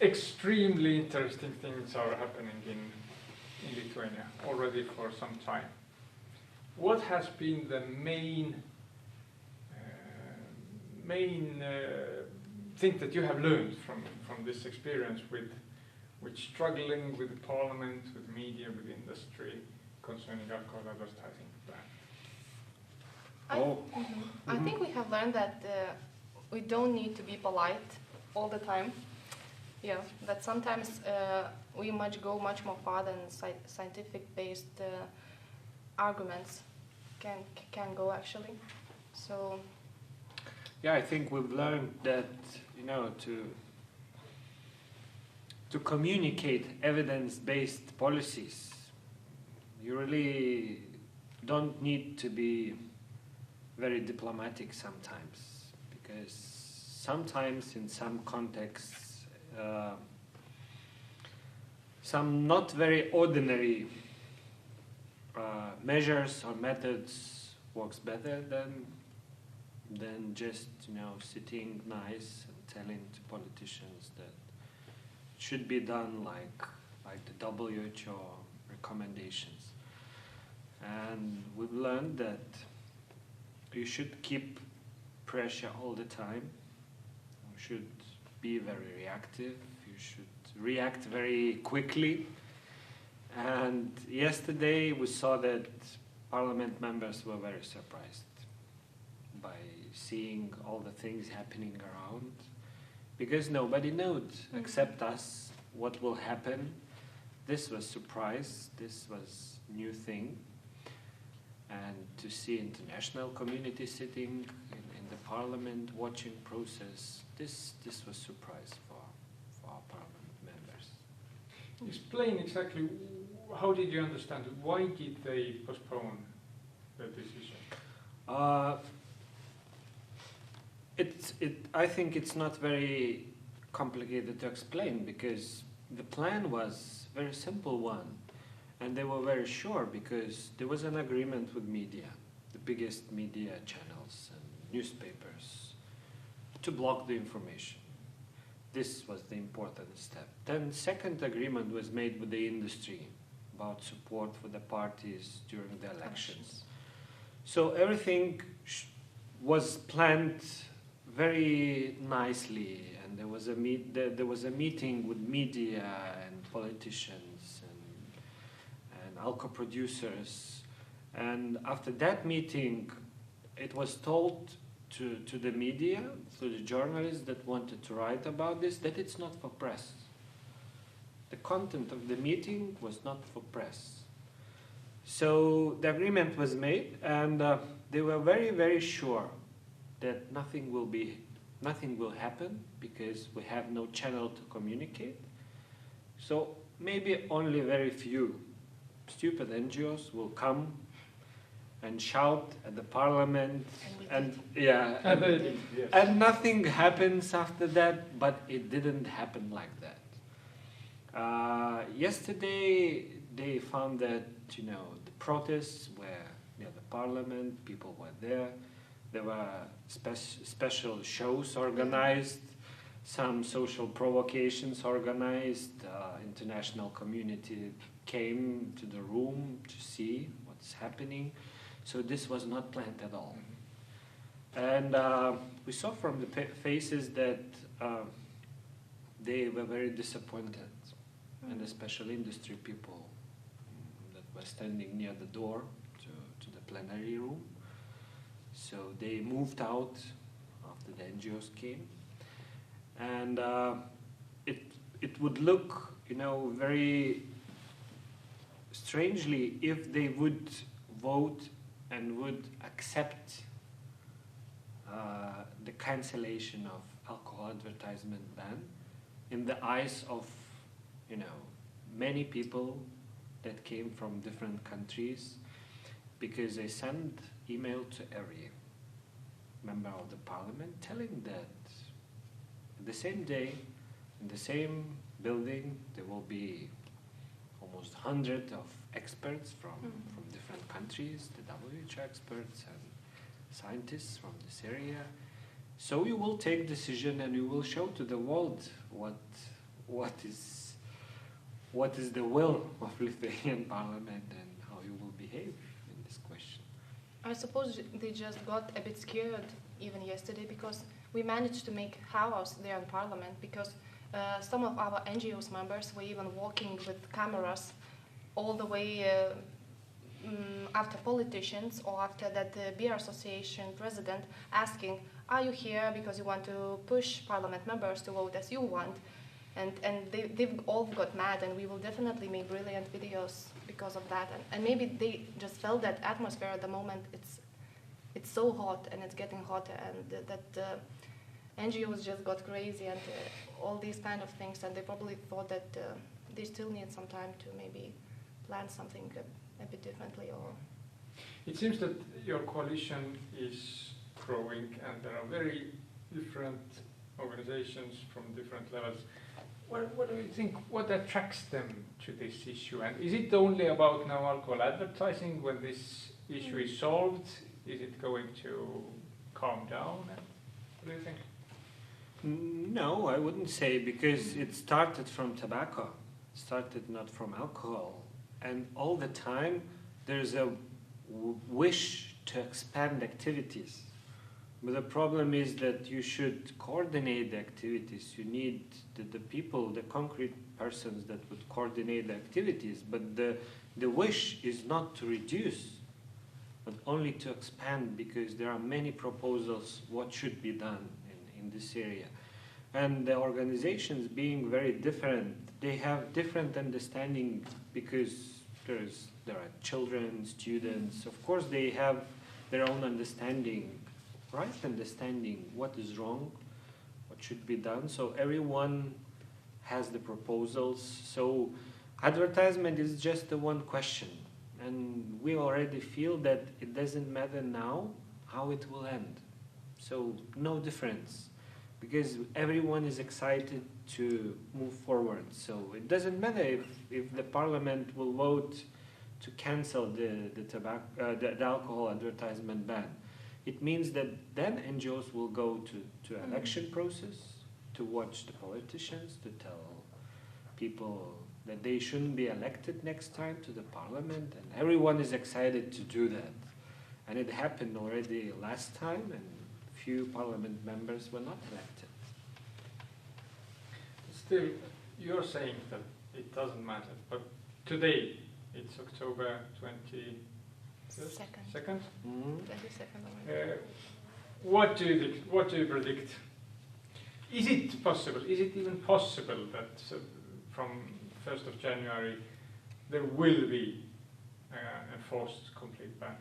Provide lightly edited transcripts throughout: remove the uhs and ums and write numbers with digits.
extremely interesting things are happening in Lithuania already for some time. What has been the main thing that you have learned from this experience with struggling with the parliament, with media, with industry concerning alcohol advertising ban? I think we have learned that we don't need to be polite all the time. Yeah, that sometimes we go much more far than scientific-based arguments can go actually. So. Yeah, I think we've learned that to communicate evidence-based policies, you really don't need to be very diplomatic sometimes, because sometimes in some contexts some not very ordinary measures or methods works better than just sitting nice and telling to politicians that it should be done like the WHO recommendations. And we've learned that you should keep pressure all the time. You should be very reactive. You should react very quickly. And yesterday we saw that parliament members were very surprised by seeing all the things happening around, because nobody knew except us what will happen. This was surprise. This was new thing. And to see international community sitting in the parliament watching process, this was surprise for our parliament members. Explain exactly, how did you understand it? Why did they postpone the decision? I think it's not very complicated to explain, because the plan was a very simple one. And they were very sure, because there was an agreement with media, the biggest media channels and newspapers, to block the information. This was the important step. Then second agreement was made with the industry about support for the parties during the elections. So everything was planned very nicely, and there was a meeting with media and politicians and alcohol producers, and after that meeting it was told to the media, to the journalists that wanted to write about this, that it's not for press. The content of the meeting was not for press. So the agreement was made, and they were very, very sure that nothing will happen, because we have no channel to communicate. So maybe only very few stupid NGOs will come and shout at the parliament, and nothing happens after that. But it didn't happen like that. Yesterday they found that the protests were near the parliament, people were there. There were special shows organized, some social provocations organized. International community came to the room to see what's happening. So this was not planned at all. And we saw from the faces that they were very disappointed, and especially industry people that were standing near the door to the plenary room. So they moved out after the NGOs came, and it would look, very strangely if they would vote and would accept the cancellation of alcohol advertisement ban in the eyes of, many people that came from different countries, because they sent email to every member of the parliament telling that the same day, in the same building, there will be almost 100 of experts from different countries, the WHO experts and scientists from this area. So you will take decision and you will show to the world what is the will of Lithuanian Parliament and how you will behave in this question. I suppose they just got a bit scared even yesterday because we managed to make chaos there in Parliament because some of our NGOs members were even walking with cameras all the way after politicians or after that beer association president asking, are you here because you want to push Parliament members to vote as you want? And they've all got mad, and we will definitely make brilliant videos because of that. And maybe they just felt that atmosphere at the moment. It's so hot, and it's getting hotter, and that NGOs just got crazy and all these kind of things. And they probably thought that they still need some time to maybe plan something a bit differently. Or it seems that your coalition is growing, and there are very different organizations from different levels. What do you think, what attracts them to this issue? And is it only about now alcohol advertising? When this issue is solved, is it going to calm down? What do you think? No, I wouldn't say, because it started from tobacco. It started not from alcohol. And all the time there's a wish to expand activities. But the problem is that you should coordinate the activities. You need the people, the concrete persons that would coordinate the activities. But the wish is not to reduce, but only to expand, because there are many proposals what should be done in this area. And the organizations being very different, they have different understanding, because there are children, students. Of course, they have their own understanding. Right understanding what is wrong, what should be done. So everyone has the proposals. So advertisement is just the one question. And we already feel that it doesn't matter now how it will end. So no difference, because everyone is excited to move forward. So it doesn't matter if the parliament will vote to cancel the alcohol advertisement ban. It means that then NGOs will go to election process, to watch the politicians, to tell people that they shouldn't be elected next time to the parliament, and everyone is excited to do that. And it happened already last time, and few parliament members were not elected. Still, you're saying that it doesn't matter, but today, it's October 22nd? 22nd already. What do you predict? Is it possible? Is it even possible that from 1st of January there will be a forced complete ban?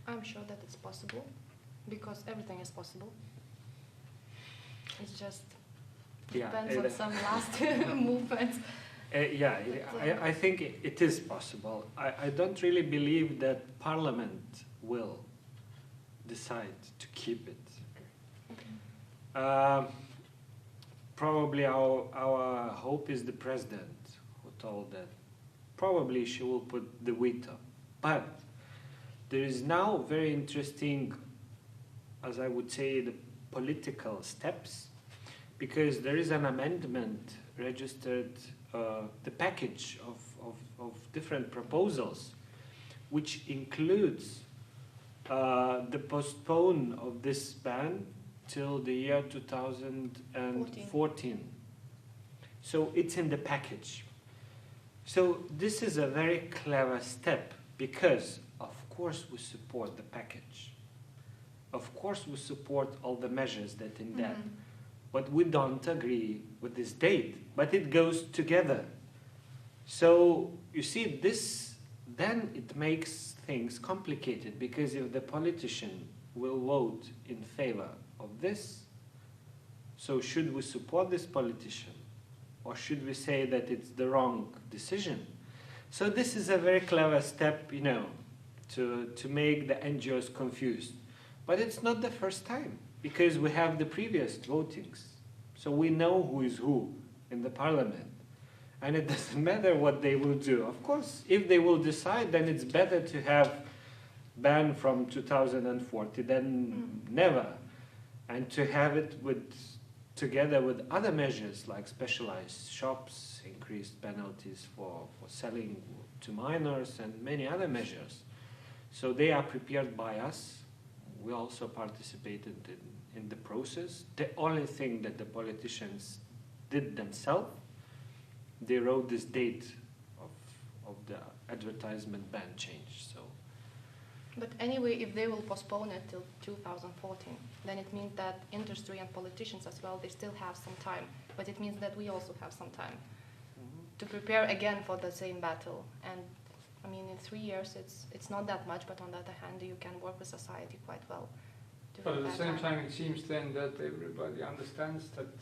I'm sure that it's possible, because everything is possible. It just depends on some last movements. I think it is possible. I don't really believe that Parliament will decide to keep it. Probably our hope is the President, who told that probably she will put the veto. But there is now very interesting, as I would say, the political steps, because there is an amendment registered, the package of different proposals, which includes the postpone of this ban till the year 2014. So it's in the package. So this is a very clever step, because of course we support the package. Of course we support all the measures that in that. But we don't agree with this date, but it goes together. So you see, this then it makes things complicated, because if the politician will vote in favor of this, so should we support this politician, or should we say that it's the wrong decision? So this is a very clever step, you know, to make the NGOs confused. But it's not the first time, because we have the previous votings. So we know who is who in the parliament. And it doesn't matter what they will do. Of course, if they will decide, then it's better to have ban from 2040 than never. And to have it with together with other measures like specialized shops, increased penalties for selling to minors, and many other measures. So they are prepared by us. We also participated in the process. The only thing that the politicians did themselves, they wrote this date of the advertisement ban change. So. But anyway, if they will postpone it till 2014, then it means that industry and politicians as well, they still have some time. But it means that we also have some time to prepare again for the same battle. And I mean, in 3 years, it's not that much, but on the other hand, you can work with society quite well. But at the same time, it seems then that everybody understands that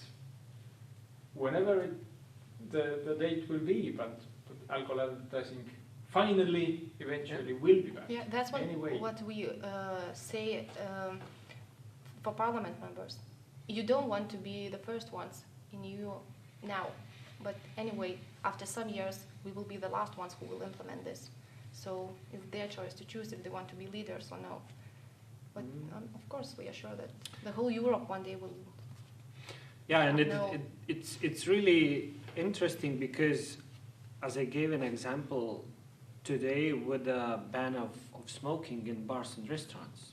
whenever the date will be, but alcohol advertising finally, eventually will be back. Yeah, that's anyway. What we say for parliament members. You don't want to be the first ones in EU now, but anyway, after some years, we will be the last ones who will implement this. So it's their choice to choose if they want to be leaders or no. But of course, we are sure that the whole Europe one day will. Yeah, and it's really interesting because, as I gave an example today with the ban of smoking in bars and restaurants,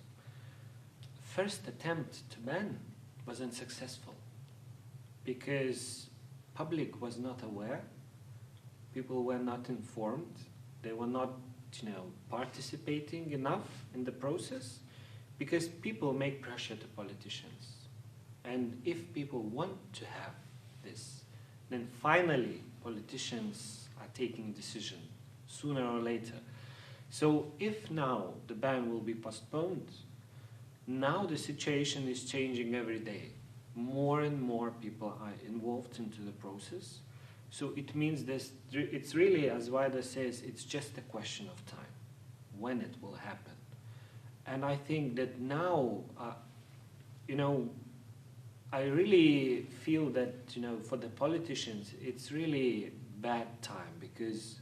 first attempt to ban was unsuccessful because public was not aware, people were not informed, they were not, participating enough in the process, because people make pressure to politicians. And if people want to have this, then finally politicians are taking decision sooner or later. So if now the ban will be postponed, now the situation is changing every day. More and more people are involved into the process. So it means this, it's really, as Vaida says, it's just a question of time, when it will happen. And I think that now, I really feel that, for the politicians, it's really bad time because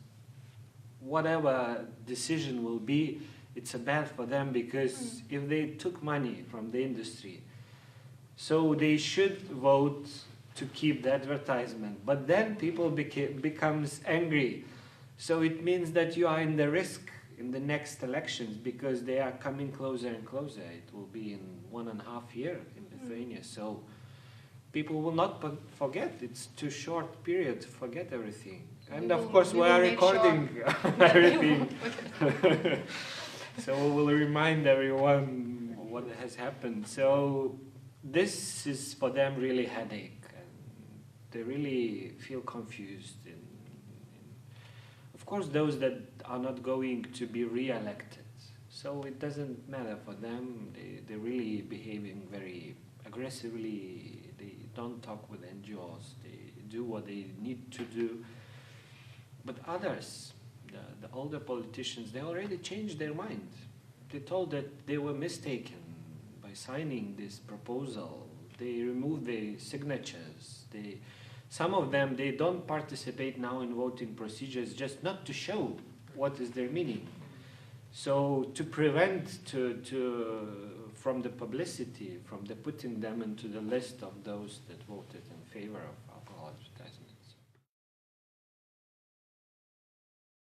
whatever decision will be, it's a bad for them because if they took money from the industry, so they should vote to keep the advertisement. But then people becomes angry. So it means that you are in the risk in the next elections because they are coming closer and closer. It will be in 1.5 years in Lithuania. So people will not forget. It's too short period to forget everything. And of course we are recording everything. So we will remind everyone what has happened. So this is for them really headache. And they really feel confused. Of course those that are not going to be re-elected. So it doesn't matter for them. They're really behaving very aggressively. They don't talk with NGO-s. They do what they need to do. But others, the older politicians, they already changed their mind. They told that they were mistaken by signing this proposal. They removed their signatures. Some of them, they don't participate now in voting procedures just not to show what is their meaning. So to prevent from the publicity, from the putting them into the list of those that voted in favor of